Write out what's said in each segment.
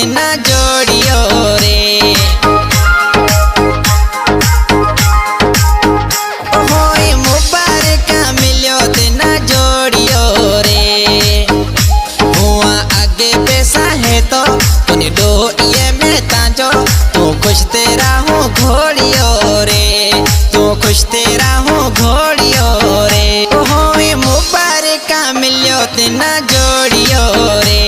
ना जोड़ियो रे होए मुबारक मिलियो ते ना जोड़ियो रे हुआ आगे पैसा है तो तूने दो ये में ताजो तू खुश तेरा हूँ घोड़ियो रे तू खुश तेरा हूँ घोड़ियो रे होए मुबारक मिलियो ते ना जोड़ियो रे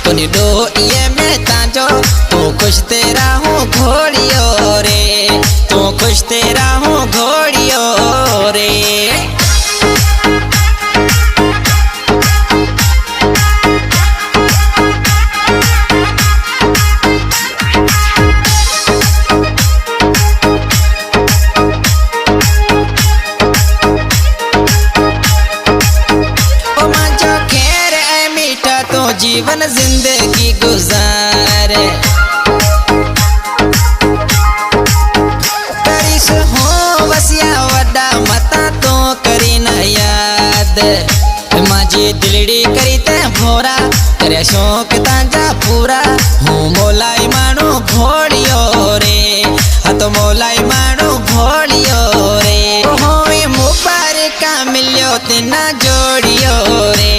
तूने दो ये में ताजो तू खुश तेरा हूँ घोड़ियो रे तू खुश तेरा हूँ घोड़ियो रे जीवन जिंदगी गुजारे करिस हो वसिया वड्डा मता तो करी न याद माजी दिलड़ी करी ते भोरा करे शौक ताजा पूरा हूँ मोलाई मानो घोड़ियो रे हतो मोलाई मानो घोड़ियो रे होए मुबारक मिलियो तेना जोड़ियो रे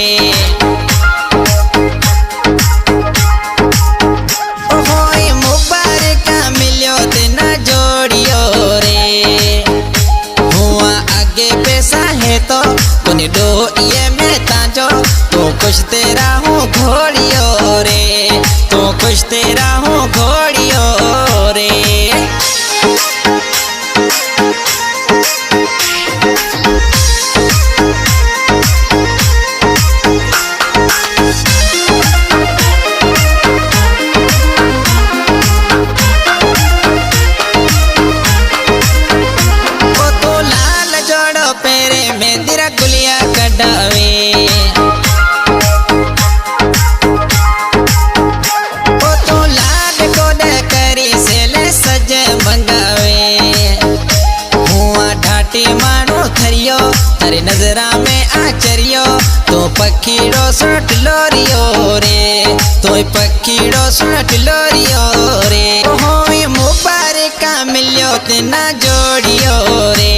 तो तूने दो ये में ताजो तू खुश तेरा हूँ घोड़ियो रे तू खुश तेरा हूँ घोड़ियो रे गुलिया कडावे ओ तो लाड को दे करी से ले सजे मंगावे हुआ ढाटी मानो थरियो तेरी नजरा में आचरियो तो पखीड़ो सुट लोरियो रे तो पखीड़ो सुट लोरियो रे होए मुबारक मिलियो तेना जोड़ियो रे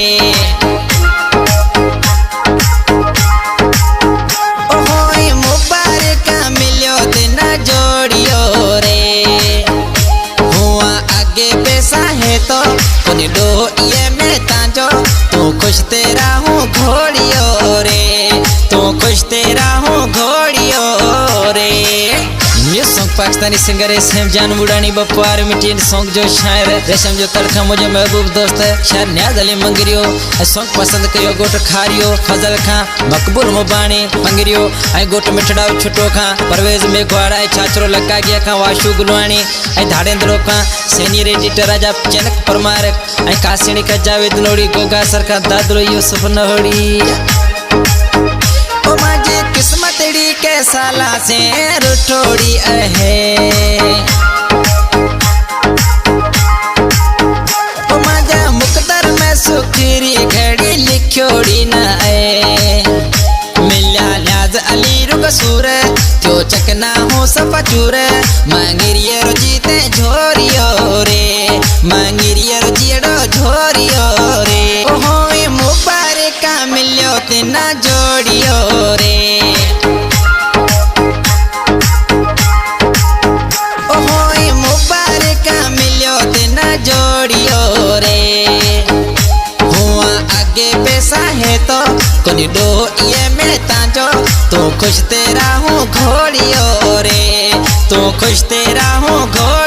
तो तूने दो ये में ताजो तू खुश तेरा हूँ घोड़ियो रे तू खुश तेरा हूँ घोड़ियो रे ये सॉन्ग पाकिस्तानी सिंगर रेशम जान बुढ़ानी बप्पार मिटीन सॉन्ग जो शायर रेशम जो तड़का मुझे महबूब दोस्त है शायर न्याज अली मंगरियो सॉन्ग पसंद कयो गोट खारियो फजल खां मकबूल मुबानी मंगरियो आई गोट मिठड़ाओ छुटो खां परवेज मेघवाड़ा छाचरो लगा गया खां वाशु गुलवानी आई धाड़ेंद्रो खां सीनियर एडिटर राजा जनक परमार आई कासिणी का जावेद नोड़ी गोगा सरकार दादरो यूसुफ नहोड़ी ओ माजे किस्मतड़ी के साला से रुठोड़ी है ओ माजा मुकदर में सुखरी घड़ी लिखोड़ी न है मिल्या न्याज अली रुक सूर त्यो चकना हो सफा चूर मांगिरिये रो जीते झोरियो रे मांगिरिये रो जीड़ो झोरियो रे होए मुबारक मिलियो तेना जोड़ियो रे होए मुबारक मिलियो तेना जोड़ियो रे हुआ आगे पैसा है तो तूने दो ये में ताजो तू खुश तेरा हूँ घोड़ियो रे तू खुश तेरा हूँ घोड़ियो